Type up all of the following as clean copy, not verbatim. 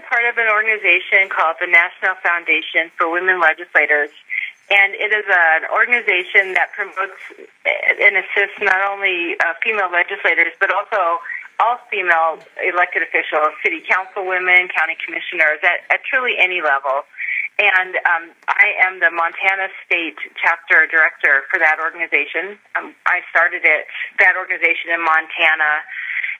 am part of an organization called the National Foundation for Women Legislators, and it is an organization that promotes and assists not only female legislators, but also all female elected officials, city council women, county commissioners, at truly any level. And I am the Montana State Chapter Director for that organization. I started that organization in Montana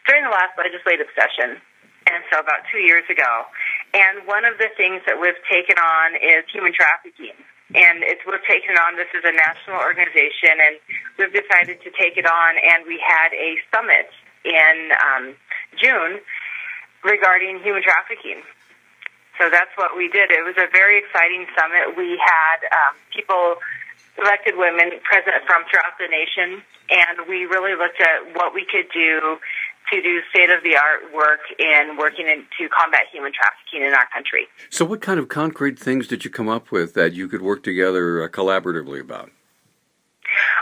during the last legislative session, and so about 2 years ago. And one of the things that we've taken on is human trafficking. And we've taken on, this is a national organization, and we've decided to take it on, and we had a summit in June regarding human trafficking. So that's what we did. It was a very exciting summit. We had people, elected women, present from throughout the nation, and we really looked at what we could do to do state-of-the-art work in working to combat human trafficking in our country. So what kind of concrete things did you come up with that you could work together collaboratively about?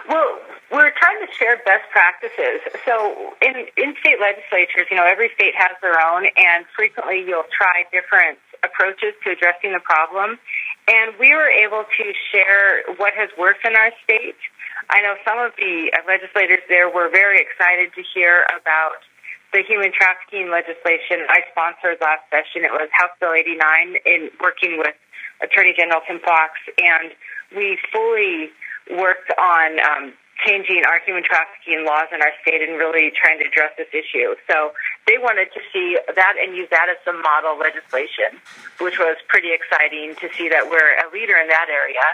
Well, we're trying to share best practices. So in state legislatures, every state has their own, and frequently you'll try different approaches to addressing the problem. And we were able to share what has worked in our state. I know some of the legislators there were very excited to hear about the human trafficking legislation I sponsored last session. It was House Bill 89 in working with Attorney General Tim Fox, and we fully worked on changing our human trafficking laws in our state and really trying to address this issue. So they wanted to see that and use that as some model legislation, which was pretty exciting to see that we're a leader in that area.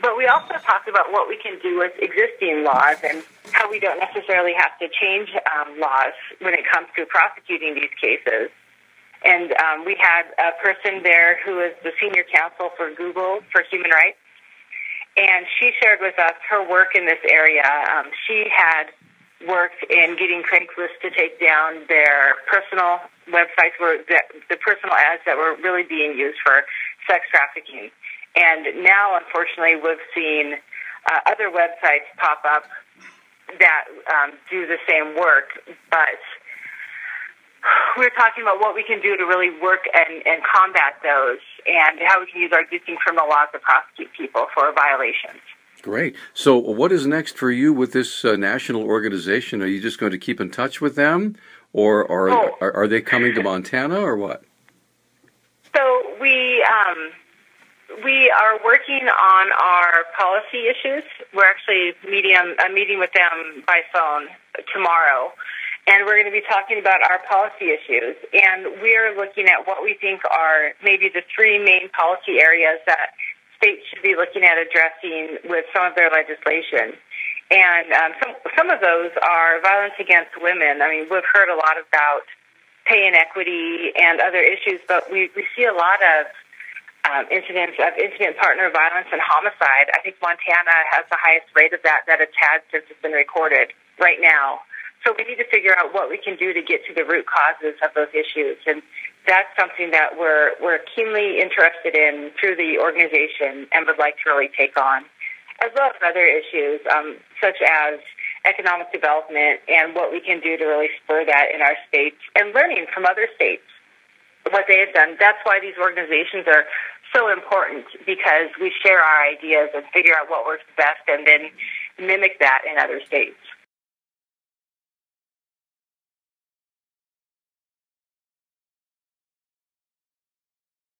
But we also talked about what we can do with existing laws and how we don't necessarily have to change laws when it comes to prosecuting these cases. And we had a person there who is the senior counsel for Google for Human Rights, and she shared with us her work in this area. She had worked in getting Craigslist to take down their personal websites, the personal ads that were really being used for sex trafficking. And now, unfortunately, we've seen other websites pop up that do the same work. But we're talking about what we can do to really work and combat those, and how we can use our existing criminal laws to prosecute people for violations. Great. So what is next for you with this national organization? Are you just going to keep in touch with them, or are they coming to Montana, or what? So we are working on our policy issues. We're actually meeting with them by phone tomorrow, and we're going to be talking about our policy issues. And we're looking at what we think are maybe the three main policy areas that states should be looking at addressing with some of their legislation. And some of those are violence against women. I mean, we've heard a lot about pay inequity and other issues, but we see a lot of incidents of intimate partner violence and homicide. I think Montana has the highest rate of that it's had since it's been recorded right now. So we need to figure out what we can do to get to the root causes of those issues. And that's something that we're keenly interested in through the organization and would like to really take on, as well as other issues such as economic development and what we can do to really spur that in our states, and learning from other states what they have done. That's why these organizations are so important, because we share our ideas and figure out what works best and then mimic that in other states.